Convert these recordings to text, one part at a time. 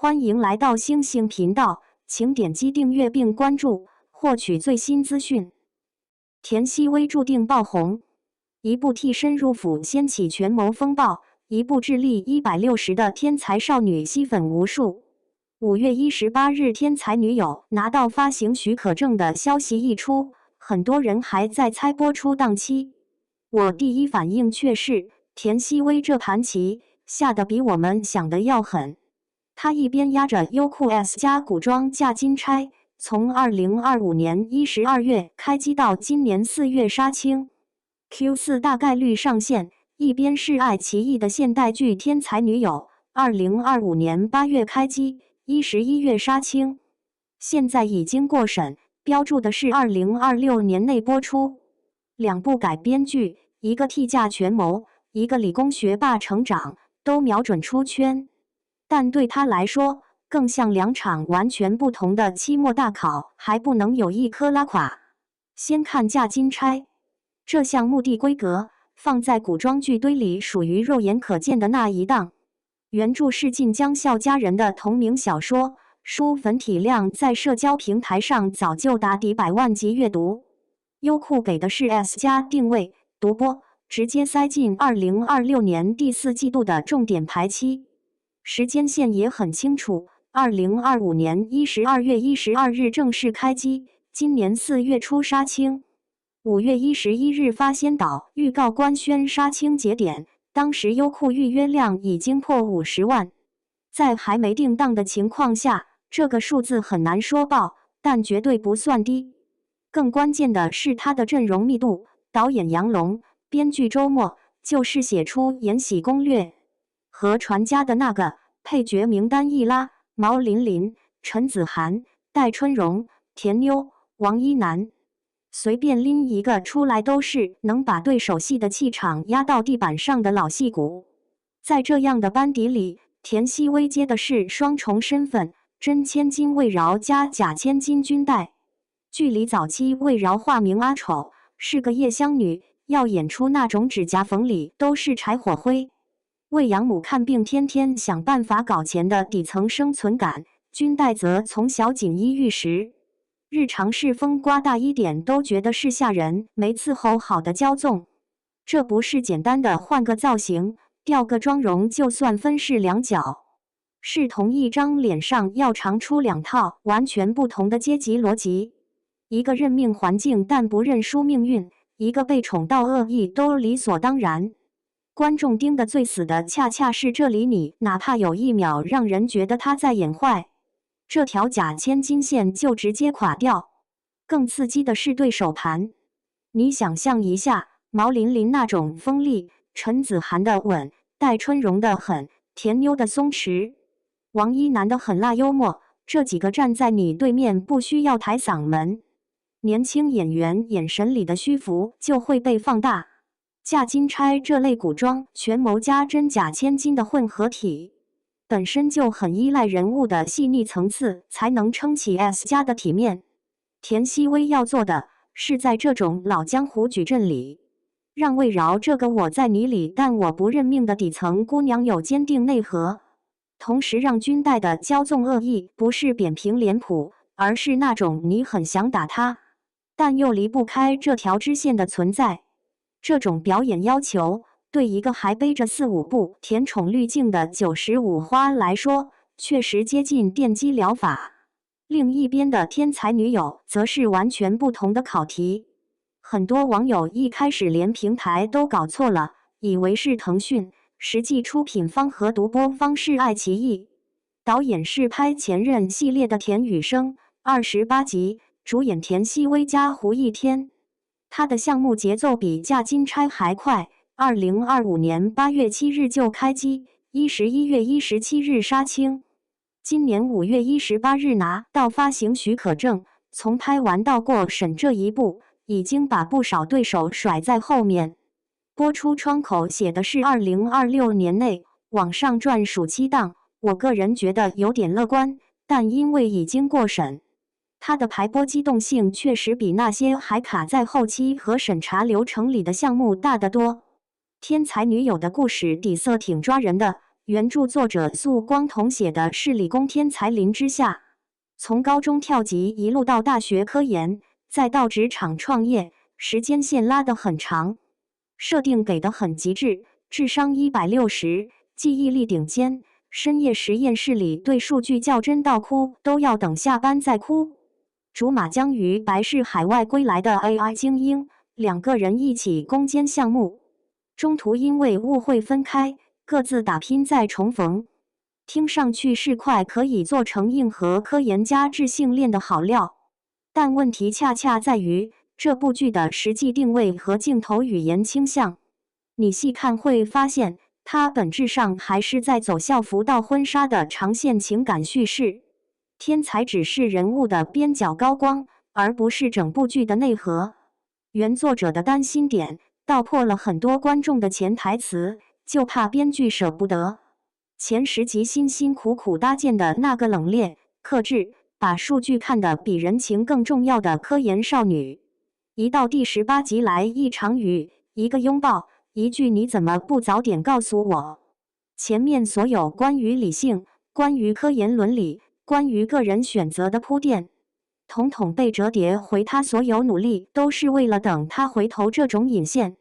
欢迎来到星星频道，请点击订阅并关注，获取最新资讯。田曦薇注定爆红，一部替身入府掀起权谋风暴，一部智力160的天才少女吸粉无数。5月18日，天才女友拿到发行许可证的消息一出，很多人还在猜播出档期。我第一反应却是，田曦薇这盘棋下得比我们想的要狠。她一边压着优酷 S+ 古装嫁金钗，从2025年12月开机到今年4月杀青 ，Q4 大概率上线；一边是爱奇艺的现代剧《天才女友》，2025年8月开机，11月杀青。现在已经过审，标注的是2026年内播出。两部改编剧，一个替嫁权谋，一个理工学霸成长，都瞄准出圈。但对他来说，更像两场完全不同的期末大考，还不能有一科拉垮。先看嫁金钗，这项目的规格放在古装剧堆里属于肉眼可见的那一档。原著是晋江笑佳人的同名小说，书粉体量在社交平台上早就达抵100万级阅读。优酷给的是 S+ 定位，独播，直接塞进2026年第4季度的重点排期。时间线也很清楚，2025年12月12日正式开机，今年4月初杀青。5月11日发先导预告官宣杀青节点，当时优酷预约量已经破50万。在还没定档的情况下，这个数字很难说爆，但绝对不算低。更关键的是它的阵容密度，导演杨龙，编剧周末，就是写出《延禧攻略》和传家的那个，配角名单一拉，毛琳琳、陈子涵、戴春荣、田妞、王一楠，随便拎一个出来都是能把对手戏的气场压到地板上的老戏骨。在这样的班底里，田曦薇接的是双重身份，真千金魏饶加假千金君代。剧里早期魏饶化名阿丑，是个夜香女，要演出那种指甲缝里都是柴火灰，为养母看病天天想办法搞钱的底层生存感。君代则从小锦衣玉食，日常是风刮大一点都觉得是下人没伺候好的骄纵。这不是简单的换个造型调个妆容就算分饰两角，是同一张脸上要长出2套完全不同的阶级逻辑。一个认命环境但不认输命运，一个被宠到恶意都理所当然。观众盯得最死的恰恰是这里，你哪怕有一秒让人觉得他在演坏，这条假千金线就直接垮掉。更刺激的是对手盘，你想象一下，毛琳琳那种锋利，陈子涵的稳，戴春荣的狠，田妞的松弛，王一楠的狠辣幽默，这几个站在你对面不需要抬嗓门，年轻演员眼神里的虚浮就会被放大。嫁金钗这类古装权谋加真假千金的混合体，本身就很依赖人物的细腻层次才能撑起 S+ 的体面。田曦薇要做的是在这种老江湖矩阵里，让魏饶这个我在你里但我不认命的底层姑娘有坚定内核，同时让君代的骄纵恶意不是扁平脸谱，而是那种你很想打他，但又离不开这条支线的存在。这种表演要求，对一个还背着4、5部甜宠滤镜的95花来说，确实接近电击疗法。另一边的天才女友，则是完全不同的考题。很多网友一开始连平台都搞错了，以为是腾讯，实际出品方和独播方是爱奇艺。导演是拍《前任》系列的田雨生，28集，主演田曦薇加胡一天。他的项目节奏比嫁金钗还快，2025年8月7日就开机，11月17日杀青。今年5月18日拿到发行许可证，从拍完到过审这一步，已经把不少对手甩在后面。播出窗口写的是2026年内，网上赚暑期档，我个人觉得有点乐观，但因为已经过审，它的排播机动性确实比那些还卡在后期和审查流程里的项目大得多。天才女友的故事底色挺抓人的，原著作者宿光童写的是理工天才林之夏，从高中跳级一路到大学科研，再到职场创业，时间线拉得很长，设定给得很极致，智商160，记忆力顶尖，深夜实验室里对数据较真到哭都要等下班再哭。竹马江鱼白是海外归来的 AI 精英，两个人一起攻坚项目，中途因为误会分开，各自打拼再重逢。听上去是块可以做成硬核科研家智性恋的好料，但问题恰恰在于这部剧的实际定位和镜头语言倾向。你细看会发现，它本质上还是在走校服到婚纱的长线情感叙事。天才只是人物的边角高光，而不是整部剧的内核。原作者的担心点道破了很多观众的潜台词，就怕编剧舍不得。前10集辛辛苦苦搭建的那个冷冽、克制，把数据看得比人情更重要的科研少女，一到第18集来一场雨，一个拥抱，一句你怎么不早点告诉我。前面所有关于理性、关于科研伦理、关于个人选择的铺垫，统统被折叠回他所有努力都是为了等他回头这种引线。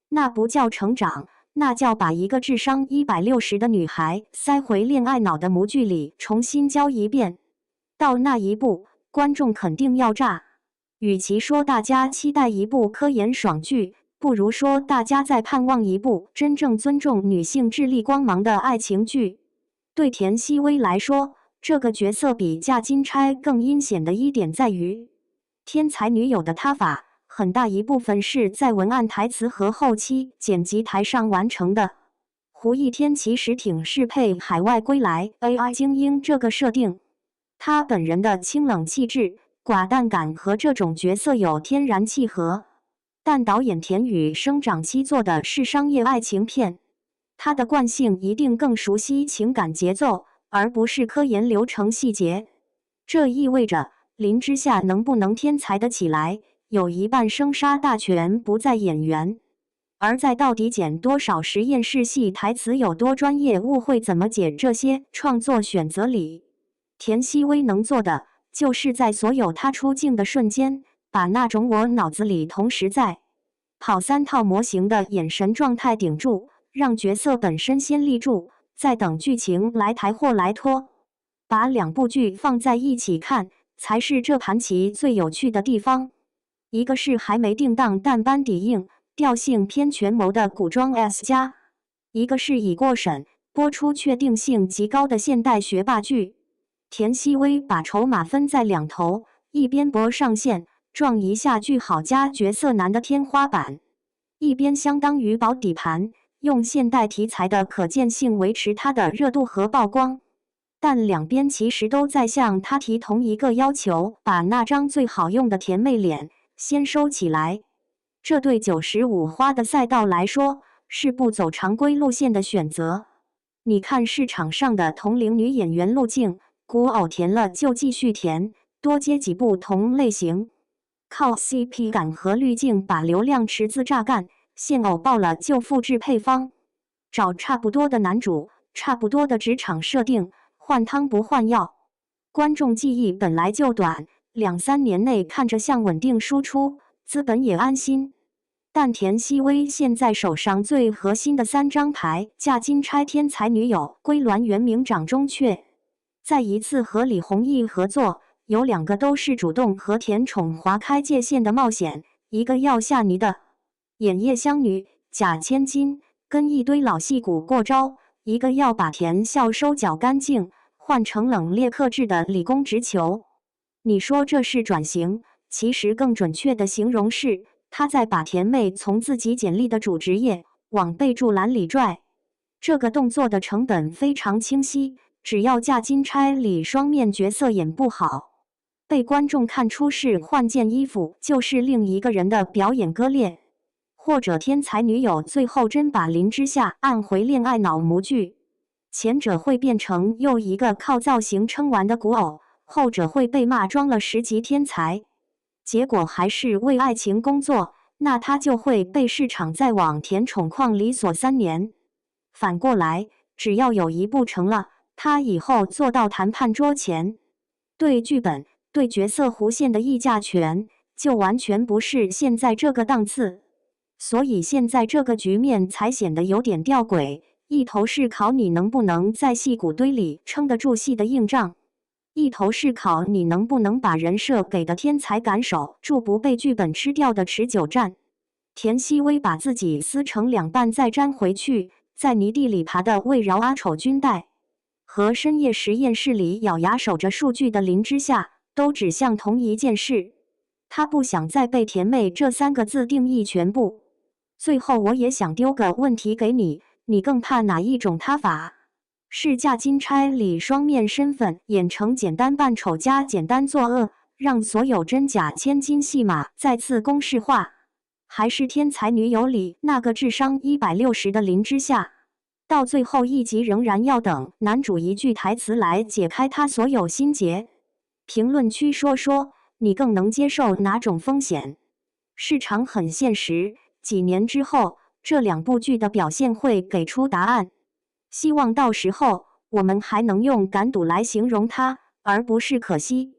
那不叫成长，那叫把一个智商160的女孩塞回恋爱脑的模具里重新教一遍。到那一步，观众肯定要炸。与其说大家期待一部科研爽剧，不如说大家在盼望一部真正尊重女性智力光芒的爱情剧。对田曦薇来说，这个角色比嫁金钗更阴险的一点在于，天才女友的塌法很大一部分是在文案台词和后期剪辑台上完成的。胡一天其实挺适配海外归来 AI 精英这个设定，他本人的清冷气质、寡淡感和这种角色有天然契合。但导演田雨生长期做的是商业爱情片，他的惯性一定更熟悉情感节奏，而不是科研流程细节。这意味着林之夏能不能天才得起来，有一半生杀大权不在演员，而在到底剪多少实验室戏台词有多专业，误会怎么解这些创作选择里。田曦薇能做的，就是在所有他出镜的瞬间，把那种我脑子里同时在跑3套模型的眼神状态顶住，让角色本身先立住，再等剧情来抬或来拖。把2部剧放在一起看，才是这盘棋最有趣的地方。一个是还没定档但班底硬、调性偏权谋的古装 S 加，一个是已过审、播出确定性极高的现代学霸剧。田曦薇把筹码分在2头，一边搏上线，撞一下剧好加角色难的天花板，一边相当于保底盘，用现代题材的可见性维持它的热度和曝光。但两边其实都在向他提同一个要求，把那张最好用的甜妹脸先收起来。这对95花的赛道来说，是不走常规路线的选择。你看市场上的同龄女演员路径，古偶甜了就继续甜，多接几部同类型，靠 CP 感和滤镜把流量池子榨干，现偶爆了就复制配方，找差不多的男主，差不多的职场设定，换汤不换药。观众记忆本来就短，2-3年内看着像稳定输出，资本也安心。但田曦薇现在手上最核心的3张牌，嫁金钗天才女友归鸾原名掌中雀，再一次和李弘毅合作，有2个都是主动和甜宠划开界限的冒险，一个要下泥的演叶湘女假千金，跟一堆老戏骨过招，一个要把甜笑收搅干净，换成冷冽克制的理工直球。你说这是转型，其实更准确的形容是，他在把甜妹从自己简历的主职业往备注栏里拽。这个动作的成本非常清晰，只要嫁金钗里双面角色演不好，被观众看出是换件衣服就是另一个人的表演割裂，或者天才女友最后真把林之夏按回恋爱脑模具，前者会变成又一个靠造型撑完的古偶，后者会被骂装了10级天才，结果还是为爱情工作，那他就会被市场再往甜宠矿里锁3年。反过来，只要有一部成了，他以后坐到谈判桌前，对剧本、对角色弧线的议价权，就完全不是现在这个档次。所以现在这个局面才显得有点吊诡，一头是考你能不能在戏骨堆里撑得住戏的硬仗，一头是考你能不能把人设给的天才感守住不被剧本吃掉的持久战。田曦薇把自己撕成两半再粘回去，在泥地里爬的为饶阿丑军带，和深夜实验室里咬牙守着数据的林之夏，都指向同一件事。他不想再被甜妹这3个字定义全部。最后我也想丢个问题给你，你更怕哪一种塌法？是嫁金钗里双面身份演成简单扮丑加简单作恶，让所有真假千金戏码再次公式化，还是天才女友里那个智商160的林之夏，到最后一集仍然要等男主一句台词来解开他所有心结？评论区说说，你更能接受哪种风险？市场很现实，几年之后，这2部剧的表现会给出答案。希望到时候我们还能用敢赌来形容它，而不是可惜。